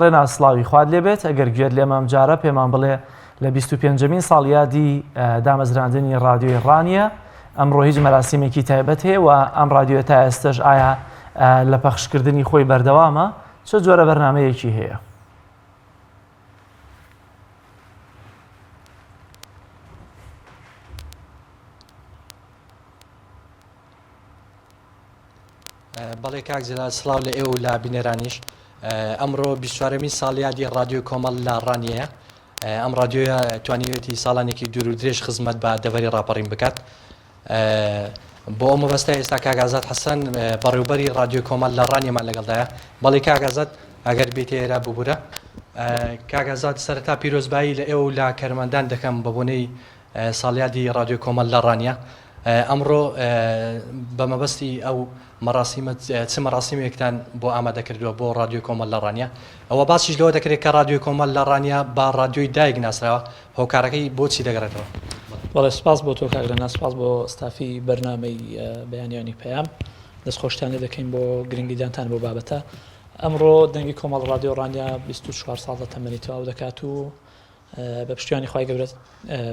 ڕێنا سڵاوی خوارد لێبێت ئەگەر گوێت لێمەم جارە پێمان بڵێ لە 25مین ساڵیادی دامەزراندنی ڕادیۆی ڕانیە ئەمڕۆ هیچ مەراسیمێکی تایبەت هەیە و ئەم ڕادیۆ تا ئێستش ئایا لە پەخشکردنی خۆی بەردەوامە چه جۆرە بەرنامەیەکی هەیە؟ بەڵێ کاک جەلال سڵاو لە ئێوە و لە بینێرانیش. ئەمڕۆ 24مین ساڵیادی ڕادیۆ کۆمەڵ لە ڕانیەیە. ئەم ڕادیۆیە توانیوێتی ساڵانێکی دوور و درێژ خزمەت بە دەڤەری ڕاپەڕین بکات. بۆ ئەو مەبەستە ئێستا کاک ئازاد حەسەن بەڕێوەبەری ڕادیۆ کۆمەڵ لە ڕانیەمان لەگەڵدایە. بەڵێ کاک ئازاد ئەگەر بێتە ئێرە ببوورە. کاک ئازاد سەرەتا پیرۆزبایی لە ئێوە و لە کەرمەندان دەکەم بە بۆنەی ساڵیادی ڕادیۆ کۆمەڵ لە ڕانیە. ئەمڕۆ بە مەبەستی ئەو مەراسیمە چ مەراسیمێکتان بۆ ئامادەکردووە بۆ ڕادیۆ کۆمەڵ لە ڕانیە. ئەوە باسیش لەوە دەکرێت کە ڕادیۆ کۆمەڵ لە ڕانیە با ڕادیۆی دایک ناسراوە، هۆکارەکەی بۆچی دەگەڕێتەوە؟ بەڵێ سپاس بۆ تۆ کاکرێنا، سپاس بۆ ستافی بەرنامەی بەیانیانی پەیام، دەستخۆشتانێ دەکەین بۆ گرنگیدانتان بۆ بابەتە. ئەمڕۆ دەنگی کۆمەڵ ڕادیۆ ڕانیە 24 ساڵ لە تەمەنی تەواو دەکات و بە پشتیوانی خوای گەورە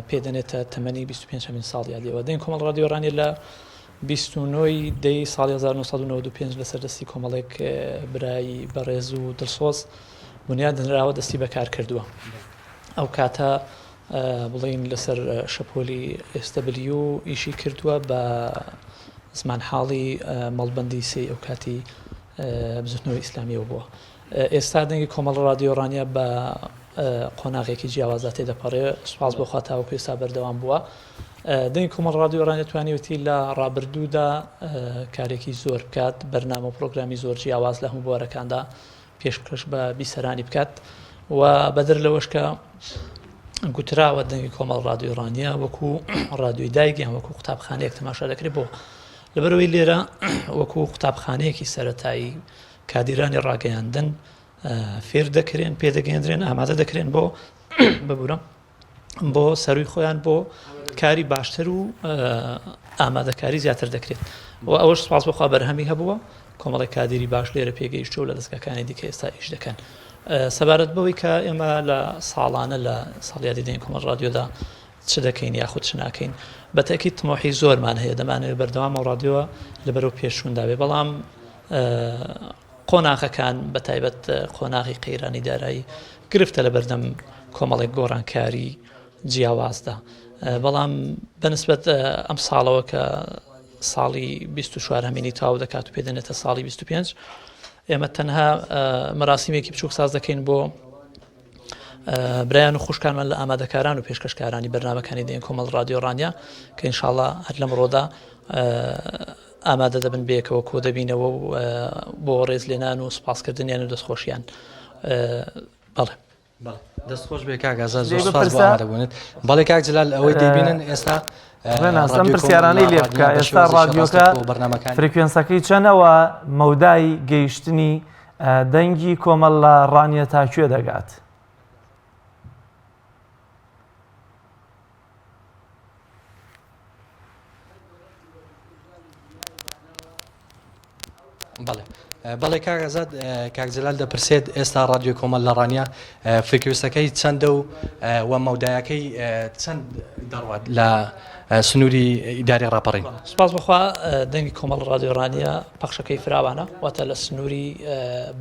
پێدەنێتە تەمەنی 25مین ساڵیادیەوە. دەنگی کۆمەڵ ڕادیۆ ڕانیە لە 29 دەی ساڵی 1995 لەسەردەستی کۆمەڵێک برایی بەڕێز و دڵسۆز بنیاد دەنراوە دەستی بەکار کردووە. ئەو کاتە بڵین لەسەر شەپۆلی ئێستەبلی و ئیشی کردووە بە زمان حاڵی مەڵبەندی سی ئەو کاتی بزوتنەوەی ئیسلامیەوە بووە. ئێستا دەنگی کۆمەڵ ڕادیۆ ڕانیە بە قۆناغێکی جیاوازە تێدەپەڕێ. سوپاس بۆ خوا تاوەکو ئێستا بەردەوام بووە. دەنگی کۆمەڵ ڕادیۆ ڕانیە توانیوەتی لە ڕابردوودا کارێکی زۆر بکات، بەرنامە و پرۆگرامی زۆر جیاواز لە هەموو بوارەکاندا پێشکەش بە بیسەرانی بکات و بەدەر لەوەش کە گوتراوە دەنگی کۆمەڵ ڕادیۆ ڕانیە وەکو ڕادیۆی دایک یان وەکو قوتابخانەیەک تەماشا دەکرێت. بۆ لەبەرەوەی لێرە وەکو قوتابخانەیەکی سەرەتایی کادیرانی ڕاگەیاندن فێر دەکرێن، پێدەگەێنرێن، ئامادە دەکرێن بۆ ببوورم بۆ سەروی خۆیان بۆ کاری باشتر و ئامادەکاری زیاتر دەکرێت. و ئەوەش سپاس بۆخوا بەرهەمی هەبووە کۆمەڵی کادیری باش لێرە پێگەیشتووە لە دەستگاکانی دیکە ئێستا ئیش دەکەن. سەبارەت بەوەی کە ئێمە لە ساڵانە لە ساڵیادی دەنگی کۆمەڵ ڕادیۆدا چ دەکەین یاخود چ ناکەین، بەتەکید تمۆحی زۆرمان هەیە، دەمانەوێت بەردەوام ئەو ڕادیۆ لەبەرەوە پێشونداوێ. بەڵام قۆناغەکان بەتایبەت قۆناغی قەیرانی دارایی گرفتە لە بەردەم کۆمەڵێک گۆڕانکاری جیاوازدا. بەڵام بەنسبەت ئەم ساڵەوە کە ساڵی 24مینی تاو دەکات و پێدەنێتە ساڵی 25 ئێمە تەنها مەراسیمێکی بچووک ساز دەکەین بۆ برایان و خوشکانمان لە ئامادەکاران و پێشکەشکارانی بەرنامەکانی دەنگی کۆمەڵ ڕادیۆ ڕانیە کە ئینشاڵڵا هەر لەمڕۆدا ئامادە دەبن بێکەوە کۆ دەبینەوە و بۆ ڕێزلێنان و سوپاسکردنیان و دەستخۆشیان. بەڵێ دەستخۆش بێ کاک ئازاد، زۆر سپاس بۆ ئامادەبوونت. بەڵێ کاک جەلال ئەوەی دەبینن ئێستا ئەم پرسیارانەی لێ بکە. ئێستا ڕادیۆکە فریکوێنسەکەی چەندەوە مەودای گەیشتنی دەنگی کۆمەڵ لە ڕانیە تاکوێ دەگات؟ بەڵێ کاک ئازاد، کاک جەلال دەپرسێت ئێستا ڕادیۆ کۆمەڵ لە ڕانیە فریکوێنسەکەی چەندە و مەودایەکەی چەند دەڕوات لە سنووری ئیداری ڕاپەڕین؟ سپاس بخوا دەنگی کۆمەڵ ڕادیۆ ڕانیە پەخشەکەی فراوانە، واتە لە سنووری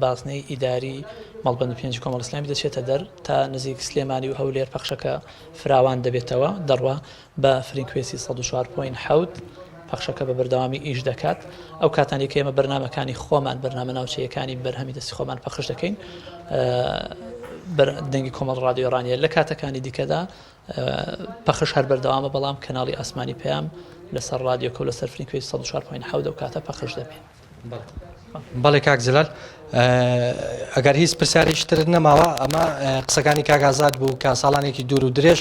بازنەی ئیداری مەڵبەند 5 کۆمەڵ ئیسلامی دەچێتە دەر تا نزیک سلێمانی و هەولێر پەخشەکە فراوان دەبێتەوە دەڕوا بە فریکوێنسی 104.7 پەخشەکە بە بەردەوامی ئیش دەکات. ئەو کاتانی کە ئێمە بەرنامەکانی خۆمان بەرنامە ناوچەیەکانی بەرهەمی دەستی خۆمان پەخش دەکەین دەنگی کۆمەڵ ڕادیۆ ڕانیە لە کاتەکانی دیکەدا پەخش هەر بەردەوامە، بەڵام کەناڵی ئاسمانی پەیام لەسەر ڕادیۆکە و لەسەر فریکوێنسی 104.7 ئەو کاتە پەخش دەبێت. بەڵێ کاک جەلال، ئەگەر هیچ پرسیارێکتر نەماوە ئەمە قسەکانی کاک ئازاد بوو کە ساڵانێکی دوور و درێژ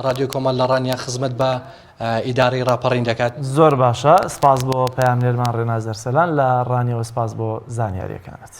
ڕادیۆ کۆمەڵ لە ڕانیە خزمەت بە ئیداری ڕاپەڕین دەکات. زۆر باشە، سپاس بۆ پەیامنێرمان ڕێنا زەرسەلان لە ڕانیەوە، سپاس بۆ زانیاریەکانت.